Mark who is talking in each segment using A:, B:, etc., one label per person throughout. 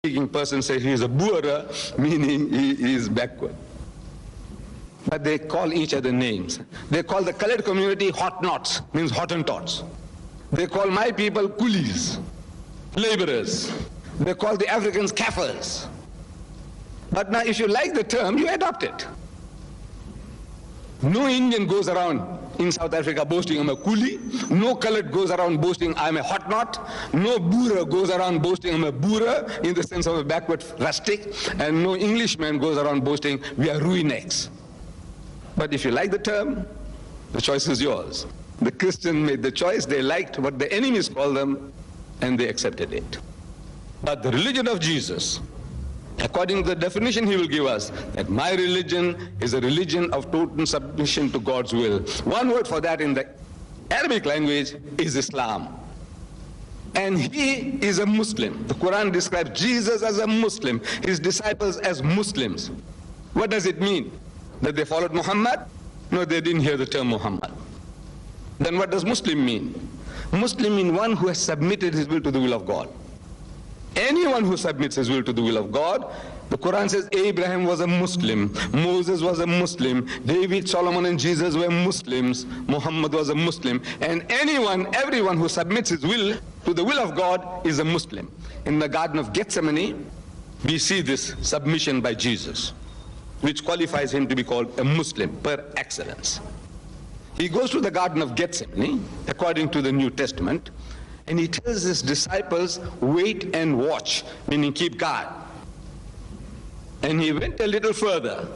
A: speaking person says he is a boer, meaning he is backward. But they call each other names. They call the colored community Hottentots, means Hottentots. They call my people coolies, laborers. They call the Africans Kaffirs. But now if you like the term, you adopt it. No Indian goes around in South Africa boasting I'm a coolie. No colored goes around boasting I'm a Hottentot. No Boer goes around boasting I'm a Boer in the sense of a backward rustic. And no Englishman goes around boasting we are Ruinecks. But if you like the term, the choice is yours. The Christian made the choice, they liked what the enemies called them, and they accepted it. But the religion of Jesus, according to the definition he will give us, that my religion is a religion of total submission to God's will. One word for that in the Arabic language is Islam. And he is a Muslim. The Quran describes Jesus as a Muslim, his disciples as Muslims. What does it mean? That they followed Muhammad? No, they didn't hear the term Muhammad. Then what does Muslim mean? Muslim means one who has submitted his will to the will of God. Anyone who submits his will to the will of God, the Quran says Abraham was a Muslim, Moses was a Muslim, David, Solomon and Jesus were Muslims, Muhammad was a Muslim, and everyone who submits his will to the will of God is a Muslim. In the Garden of Gethsemane, we see this submission by Jesus, which qualifies him to be called a Muslim per excellence. He goes to the Garden of Gethsemane, according to the New Testament, and he tells his disciples, wait and watch, meaning keep guard. And he went a little further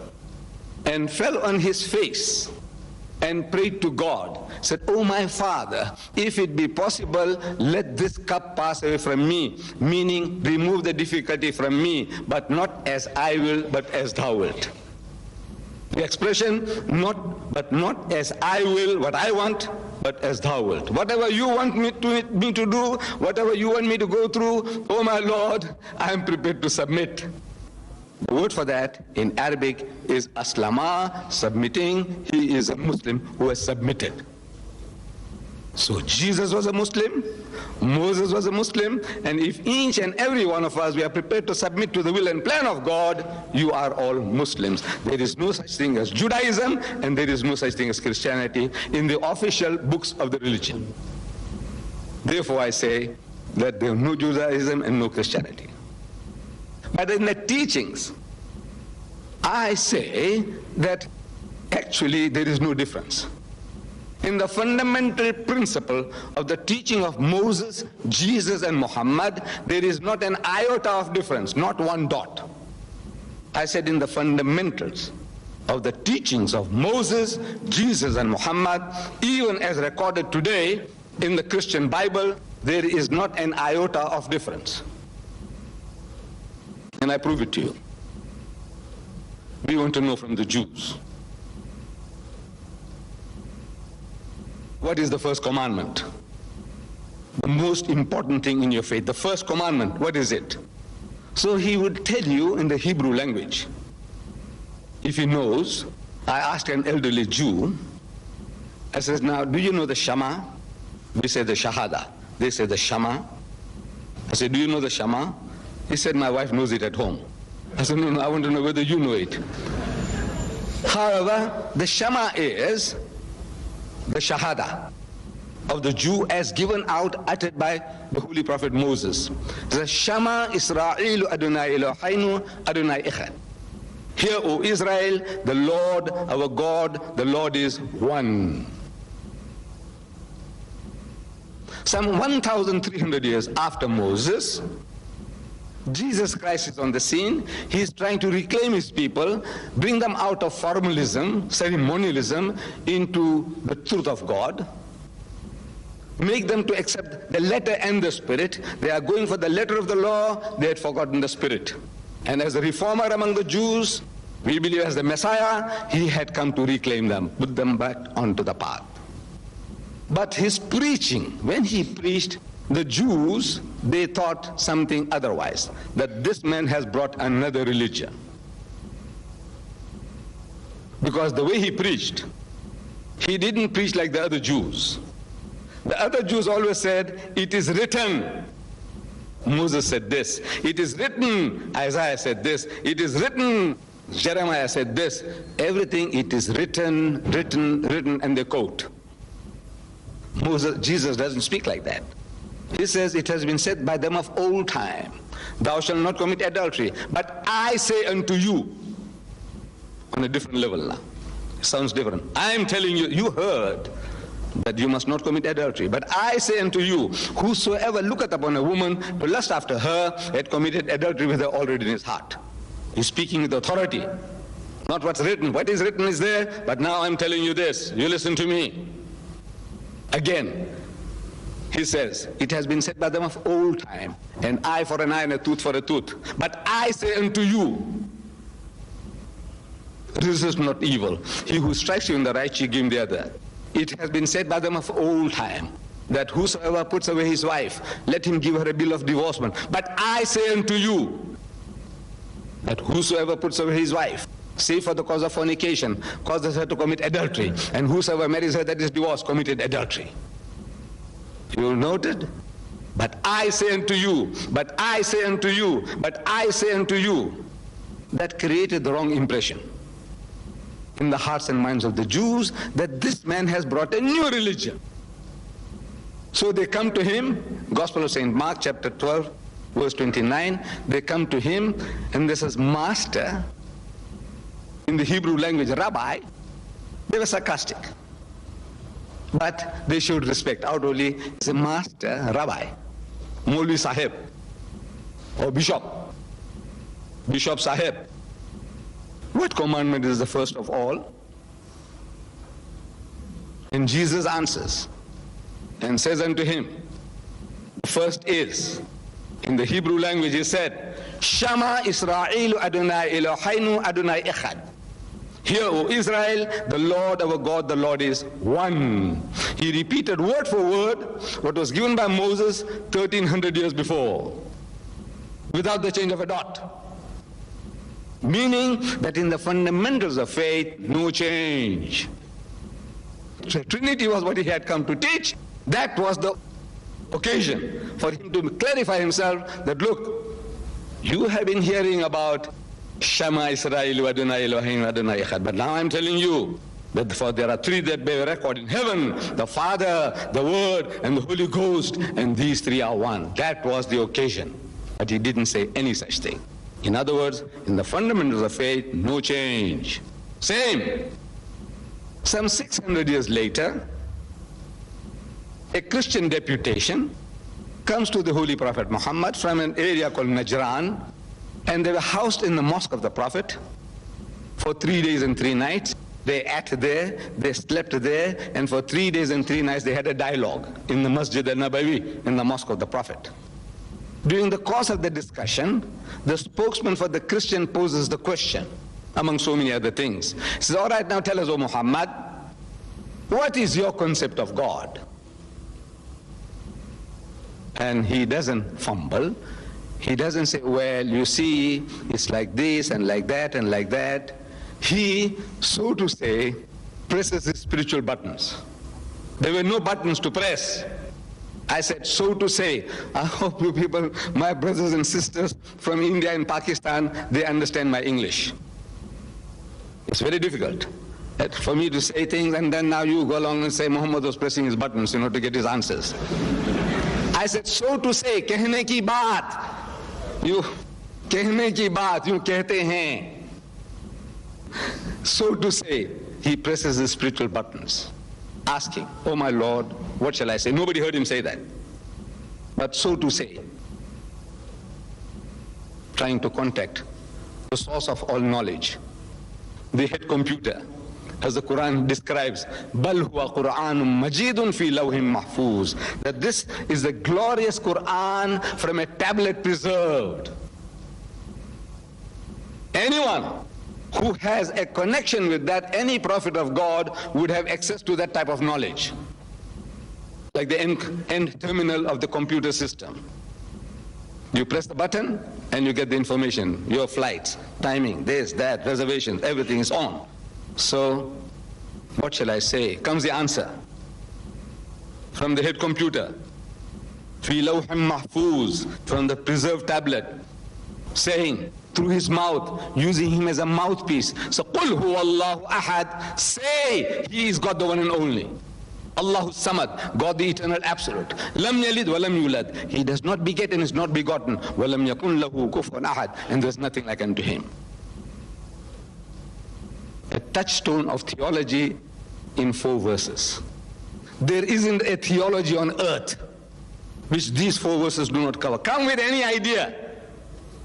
A: and fell on his face and prayed to God, said, oh my Father, if it be possible, let this cup pass away from me, meaning remove the difficulty from me, but not as I will, but as thou wilt. The expression, not as I will, what I want, but as thou wilt. Whatever you want me to do, whatever you want me to go through, oh my Lord, I am prepared to submit. The word for that in Arabic is aslama, submitting. He is a Muslim who has submitted. So Jesus was a Muslim, Moses was a Muslim, and if each and every one of us, we are prepared to submit to the will and plan of God, you are all Muslims. There is no such thing as Judaism, and there is no such thing as Christianity in the official books of the religion. Therefore I say that there is no Judaism and no Christianity. But in the teachings, I say that actually there is no difference. In the fundamental principle of the teaching of Moses, Jesus and Muhammad, there is not an iota of difference, not one dot. I said in the fundamentals of the teachings of Moses, Jesus and Muhammad, even as recorded today in the Christian Bible, there is not an iota of difference. And I prove it to you. We want to know from the Jews. What is the first commandment? The most important thing in your faith. The first commandment, what is it? So he would tell you in the Hebrew language. If he knows, I asked an elderly Jew, I said, now, do you know the Shema? We say the Shahada. They say the Shema. I said, do you know the Shema? He said, my wife knows it at home. I said, no, I want to know whether you know it. However, the Shema is the Shahada of the Jew as given out, uttered by the Holy Prophet Moses. The Shema Israel Adonai Eloheinu Adonai Echad. Hear, O Israel, the Lord our God, the Lord is one. Some 1,300 years after Moses, Jesus Christ is on the scene. He is trying to reclaim his people, bring them out of formalism, ceremonialism, into the truth of God, make them to accept the letter and the spirit. They are going for the letter of the law, they had forgotten the spirit. And as a reformer among the Jews, we believe as the Messiah, he had come to reclaim them, put them back onto the path. But his preaching, when he preached, the Jews, they thought something otherwise, that this man has brought another religion. Because the way he preached, he didn't preach like the other Jews. The other Jews always said, it is written. Moses said this. It is written, Isaiah said this. It is written, Jeremiah said this. Everything, it is written, and they quote. Jesus doesn't speak like that. He says, it has been said by them of old time, thou shalt not commit adultery. But I say unto you, on a different level now. It sounds different. I am telling you, you heard that you must not commit adultery. But I say unto you, whosoever looketh upon a woman to lust after her, had committed adultery with her already in his heart. He's speaking with authority. Not what's written. What is written is there, but now I'm telling you this. You listen to me. Again, he says, it has been said by them of old time, an eye for an eye and a tooth for a tooth. But I say unto you, resist not evil. He who strikes you in the right, you give him the other. It has been said by them of old time, that whosoever puts away his wife, let him give her a bill of divorcement. But I say unto you, that whosoever puts away his wife, save for the cause of fornication, causes her to commit adultery, and whosoever marries her that is divorced, committed adultery. You noted? But I say unto you, but I say unto you, but I say unto you. That created the wrong impression in the hearts and minds of the Jews that this man has brought a new religion. So they come to him, Gospel of St. Mark chapter 12, verse 29, they come to him and this is Master. In the Hebrew language, Rabbi. They were sarcastic. But they showed respect. Outwardly, it's a Master, Rabbi, Maulvi Sahib, or Bishop, Bishop Sahib. What commandment is the first of all? And Jesus answers and says unto him, the first is, in the Hebrew language he said, Shama Israelu Adonai Eloheinu Adonai Echad. Hear, O Israel, the Lord our God, the Lord is one. He repeated word for word what was given by Moses 1300 years before, without the change of a dot. Meaning that in the fundamentals of faith, no change. So Trinity was what he had come to teach. That was the occasion for him to clarify himself that, look, you have been hearing about Shema Israelu Adonai Eloheinu Adonai Echad, but now I'm telling you that for there are three that bear record in heaven, the Father, the Word, and the Holy Ghost, and these three are one. That was the occasion. But he didn't say any such thing. In other words, in the fundamentals of faith, no change. Same. Some 600 years later, a Christian deputation comes to the Holy Prophet Muhammad from an area called Najran, and they were housed in the mosque of the Prophet for 3 days and 3 nights. They ate there, they slept there, and for 3 days and 3 nights they had a dialogue in the Masjid al-Nabawi, in the mosque of the Prophet. During the course of the discussion, the spokesman for the Christian poses the question, among so many other things. He says, all right, now tell us, O Muhammad, what is your concept of God? And he doesn't fumble. He doesn't say, well, you see, it's like this and like that and like that. He, so to say, presses his spiritual buttons. There were no buttons to press. I said, so to say. I hope you people, my brothers and sisters from India and Pakistan, they understand my English. It's very difficult for me to say things and then now you go along and say Muhammad was pressing his buttons, to get his answers. I said, so to say, कहने की बात. You कहने की बात, you कहते हैं. So to say, he presses his spiritual buttons, asking, oh my Lord, what shall I say? Nobody heard him say that. But so to say, trying to contact the source of all knowledge, the head computer, as the Quran describes, بَلْ هُوَ قُرْآنٌ مَجِيدٌ فِي لَوْحٍ مَحْفُوظٍ, that this is the glorious Quran from a tablet preserved. Anyone who has a connection with that, any prophet of God would have access to that type of knowledge, like the end terminal of the computer system. You press the button and you get the information, your flights, timing, this, that, reservations, everything is on. So, what shall I say? Comes the answer from the head computer. fi lawhim mahfuz, from the preserved tablet, saying through his mouth, using him as a mouthpiece. So qul huwa Allahu ahad, say he is God the one and only. Allahu Samad, God the eternal absolute. Lam yalid wa lam yulad, he does not beget and is not begotten. Wa lam yakun lahu kufuwan ahad, and there is nothing like unto him. A touchstone of theology in 4 verses. There isn't a theology on earth which these 4 verses do not cover. Come with any idea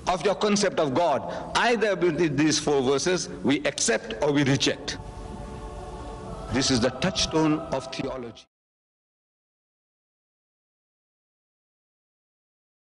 A: of your concept of God. Either with these 4 verses we accept or we reject. This is the touchstone of theology.